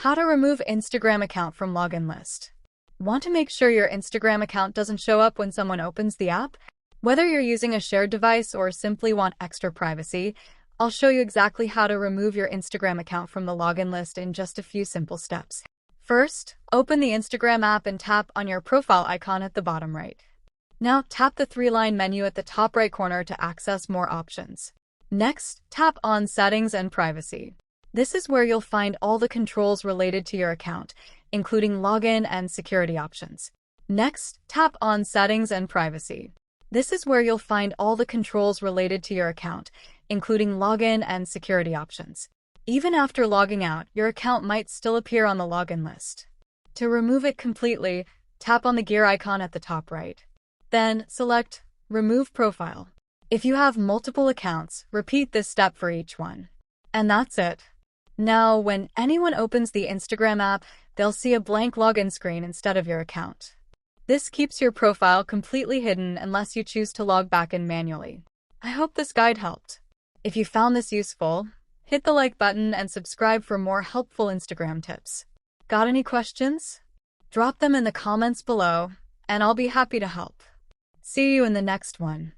How to remove Instagram account from login list. Want to make sure your Instagram account doesn't show up when someone opens the app? Whether you're using a shared device or simply want extra privacy, I'll show you exactly how to remove your Instagram account from the login list in just a few simple steps. First, open the Instagram app and tap on your profile icon at the bottom right. Now, tap the three-line menu at the top right corner to access more options. Next, tap on Settings and Privacy. This is where you'll find all the controls related to your account, including login and security options. Next, tap on Settings and Privacy. This is where you'll find all the controls related to your account, including login and security options. Even after logging out, your account might still appear on the login list. To remove it completely, tap on the gear icon at the top right. Then, select Remove Profile. If you have multiple accounts, repeat this step for each one. And that's it. Now, when anyone opens the Instagram app, they'll see a blank login screen instead of your account. This keeps your profile completely hidden unless you choose to log back in manually. I hope this guide helped. If you found this useful, hit the like button and subscribe for more helpful Instagram tips. Got any questions? Drop them in the comments below, and I'll be happy to help. See you in the next one.